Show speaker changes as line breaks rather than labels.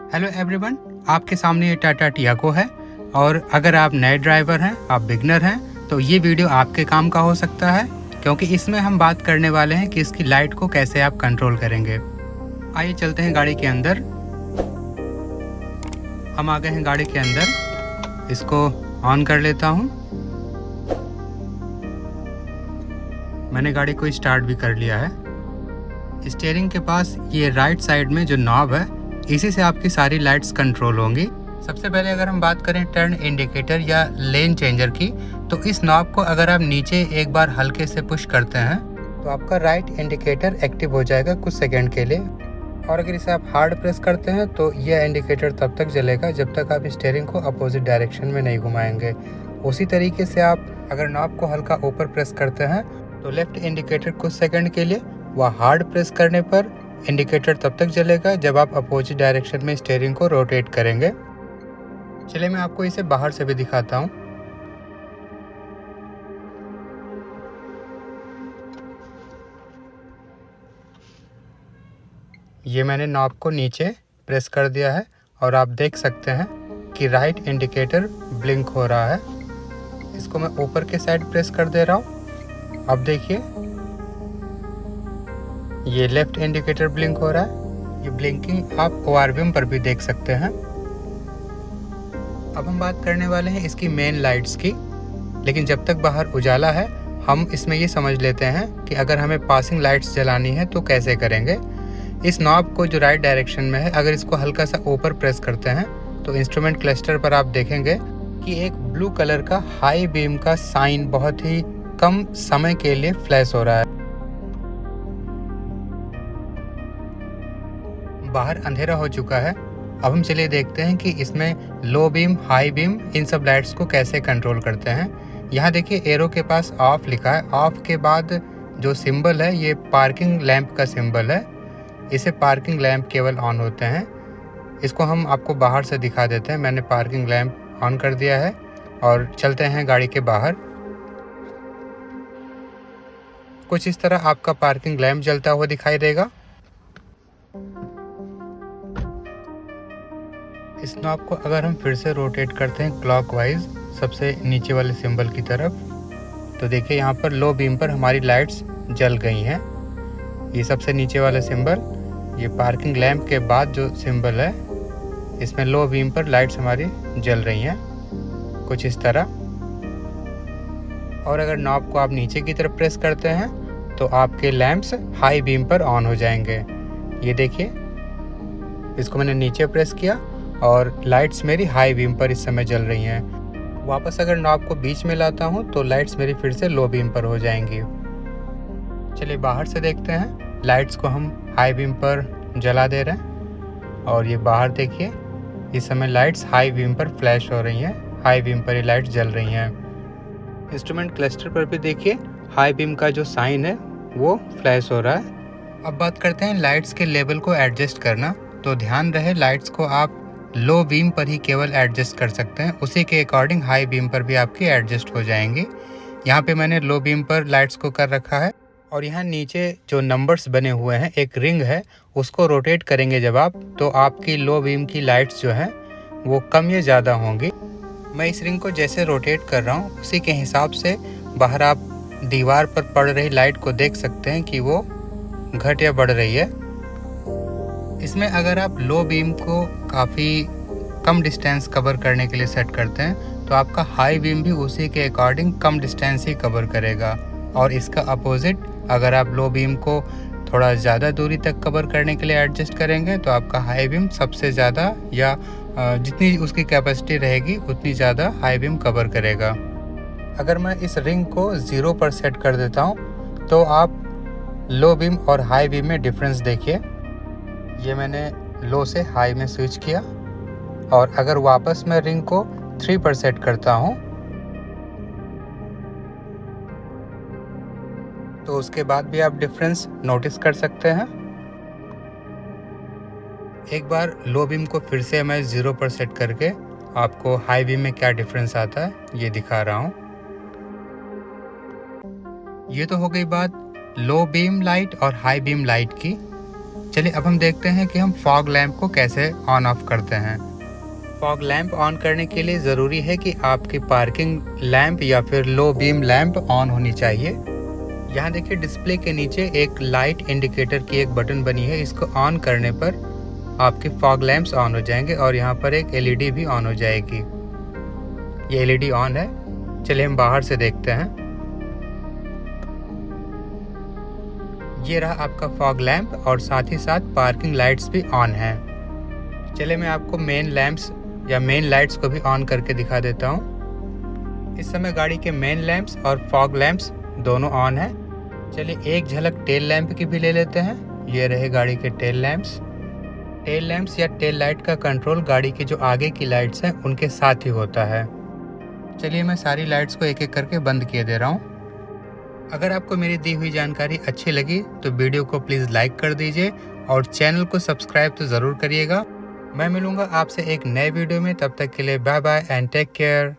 Hello everyone, आपके सामने ये टाटा टियागो है और अगर आप नए ड्राइवर हैं, आप बिगनर हैं, तो ये वीडियो आपके काम का हो सकता है क्योंकि इसमें हम बात करने वाले हैं कि इसकी लाइट को कैसे आप कंट्रोल करेंगे। आइए चलते हैं गाड़ी के अंदर। हम आ गए हैं गाड़ी के अंदर। इसको ऑन कर लेता हूँ। मैंने गाड़ी को स्टार्ट भी कर लिया है। स्टीयरिंग के पास ये राइट साइड में जो नॉब है, इसी से आपकी सारी लाइट्स कंट्रोल होंगी। सबसे पहले अगर हम बात करें टर्न इंडिकेटर या लेन चेंजर की, तो इस नॉब को अगर आप नीचे एक बार हल्के से पुश करते हैं तो आपका राइट इंडिकेटर एक्टिव हो जाएगा कुछ सेकंड के लिए। और अगर इसे आप हार्ड प्रेस करते हैं तो यह इंडिकेटर तब तक जलेगा जब तक आप स्टीयरिंग को अपोजिट डायरेक्शन में नहीं घुमाएंगे। उसी तरीके से आप अगर नॉब को हल्का ऊपर प्रेस करते हैं तो लेफ्ट इंडिकेटर कुछ सेकंड के लिए, वह हार्ड प्रेस करने पर इंडिकेटर तब तक जलेगा जब आप अपोजिट डायरेक्शन में स्टीयरिंग को रोटेट करेंगे। चलिए मैं आपको इसे बाहर से भी दिखाता हूँ। ये मैंने नॉब को नीचे प्रेस कर दिया है और आप देख सकते हैं कि राइट इंडिकेटर ब्लिंक हो रहा है। इसको मैं ऊपर के साइड प्रेस कर दे रहा हूँ। अब देखिए ये लेफ्ट इंडिकेटर ब्लिंक हो रहा है। ये ब्लिंकिंग आप ओआरवीएम पर भी देख सकते हैं। अब हम बात करने वाले हैं इसकी मेन लाइट्स की, लेकिन जब तक बाहर उजाला है हम इसमें ये समझ लेते हैं कि अगर हमें पासिंग लाइट्स जलानी है तो कैसे करेंगे। इस नॉब को जो राइट डायरेक्शन में है, अगर इसको हल्का सा ऊपर प्रेस करते हैं तो इंस्ट्रूमेंट क्लस्टर पर आप देखेंगे कि एक ब्लू कलर का हाई बीम का साइन बहुत ही कम समय के लिए फ्लैश हो रहा है। बाहर अंधेरा हो चुका है। अब हम चलिए देखते हैं कि इसमें लो बीम, हाई बीम, इन सब लाइट्स को कैसे कंट्रोल करते हैं। यहाँ देखिए एरो के पास ऑफ लिखा है। ऑफ के बाद जो सिंबल है ये पार्किंग लैंप का सिंबल है। इसे पार्किंग लैंप केवल ऑन होते हैं। इसको हम आपको बाहर से दिखा देते हैं। मैंने पार्किंग लैंप ऑन कर दिया है और चलते हैं गाड़ी के बाहर। कुछ इस तरह आपका पार्किंग लैंप जलता हुआ दिखाई देगा। इस नॉब को अगर हम फिर से रोटेट करते हैं क्लॉकवाइज सबसे नीचे वाले सिंबल की तरफ, तो देखिए यहाँ पर लो बीम पर हमारी लाइट्स जल गई हैं। ये सबसे नीचे वाला सिंबल, ये पार्किंग लैंप के बाद जो सिंबल है, इसमें लो बीम पर लाइट्स हमारी जल रही हैं कुछ इस तरह। और अगर नॉब को आप नीचे की तरफ प्रेस करते हैं तो आपके लैंप्स हाई बीम पर ऑन हो जाएंगे। ये देखिए, इसको मैंने नीचे प्रेस किया और लाइट्स मेरी हाई बीम पर इस समय जल रही हैं। वापस अगर नॉब को बीच में लाता हूँ तो लाइट्स मेरी फिर से लो बीम पर हो जाएंगी। चलिए बाहर से देखते हैं। लाइट्स को हम हाई बीम पर जला दे रहे हैं और ये बाहर देखिए, इस समय लाइट्स हाई बीम पर फ्लैश हो रही हैं। हाई बीम पर ये लाइट्स जल रही हैं। इंस्ट्रूमेंट क्लस्टर पर भी देखिए हाई बीम का जो साइन है वो फ्लैश हो रहा है। अब बात करते हैं लाइट्स के लेवल को एडजस्ट करना। तो ध्यान रहे, लाइट्स को आप लो बीम पर ही केवल एडजस्ट कर सकते हैं। उसी के अकॉर्डिंग हाई बीम पर भी आपकी एडजस्ट हो जाएंगी। यहाँ पे मैंने लो बीम पर लाइट्स को कर रखा है और यहाँ नीचे जो नंबर्स बने हुए हैं, एक रिंग है, उसको रोटेट करेंगे जब आप, तो आपकी लो बीम की लाइट्स जो हैं वो कम या ज़्यादा होंगी। मैं इस रिंग को जैसे रोटेट कर रहा हूँ उसी के हिसाब से बाहर आप दीवार पर पड़ रही लाइट को देख सकते हैं कि वो घट या बढ़ रही है। इसमें अगर आप लो बीम को काफ़ी कम डिस्टेंस कवर करने के लिए सेट करते हैं तो आपका हाई बीम भी उसी के अकॉर्डिंग कम डिस्टेंस ही कवर करेगा। और इसका अपोजिट, अगर आप लो बीम को थोड़ा ज़्यादा दूरी तक कवर करने के लिए एडजस्ट करेंगे तो आपका हाई बीम सबसे ज़्यादा या जितनी उसकी कैपेसिटी रहेगी उतनी ज़्यादा हाई बीम कवर करेगा। अगर मैं इस रिंग को 0 पर सेट कर देता हूँ तो आप लो बीम और हाई बीम में डिफरेंस देखिए। ये मैंने लो से हाई में स्विच किया और अगर वापस मैं रिंग को 3 पर सेट करता हूँ तो उसके बाद भी आप डिफरेंस नोटिस कर सकते हैं। एक बार लो बीम को फिर से मैं 0 पर सेट करके आपको हाई बीम में क्या डिफरेंस आता है ये दिखा रहा हूँ। ये तो हो गई बात लो बीम लाइट और हाई बीम लाइट की। चलिए अब हम देखते हैं कि हम फॉग लैंप को कैसे ऑन ऑफ करते हैं। फॉग लैंप ऑन करने के लिए ज़रूरी है कि आपकी पार्किंग लैंप या फिर लो बीम लैंप ऑन होनी चाहिए। यहाँ देखिए डिस्प्ले के नीचे एक लाइट इंडिकेटर की एक बटन बनी है। इसको ऑन करने पर आपके फॉग लैंप्स ऑन हो जाएंगे और यहाँ पर एक एलईडी भी ऑन हो जाएगी। ये एलईडी ऑन है। चलिए हम बाहर से देखते हैं। ये रहा आपका फॉग लैंप और साथ ही साथ पार्किंग लाइट्स भी ऑन है। चलिए मैं आपको मेन लैंप्स या मेन लाइट्स को भी ऑन करके दिखा देता हूँ। इस समय गाड़ी के मेन लैंप्स और फॉग लैंप्स दोनों ऑन है। चलिए एक झलक टेल लैंप की भी ले लेते हैं। ये रहे गाड़ी के टेल लैंप्स। टेल लैंप्स या टेल लाइट का कंट्रोल गाड़ी की जो आगे की लाइट्स हैं उनके साथ ही होता है। चलिए मैं सारी लाइट्स को एक एक करके बंद किए दे रहा हूँ। अगर आपको मेरी दी हुई जानकारी अच्छी लगी तो वीडियो को प्लीज़ लाइक कर दीजिए और चैनल को सब्सक्राइब तो ज़रूर करिएगा। मैं मिलूँगा आपसे एक नए वीडियो में। तब तक के लिए bye bye and take care.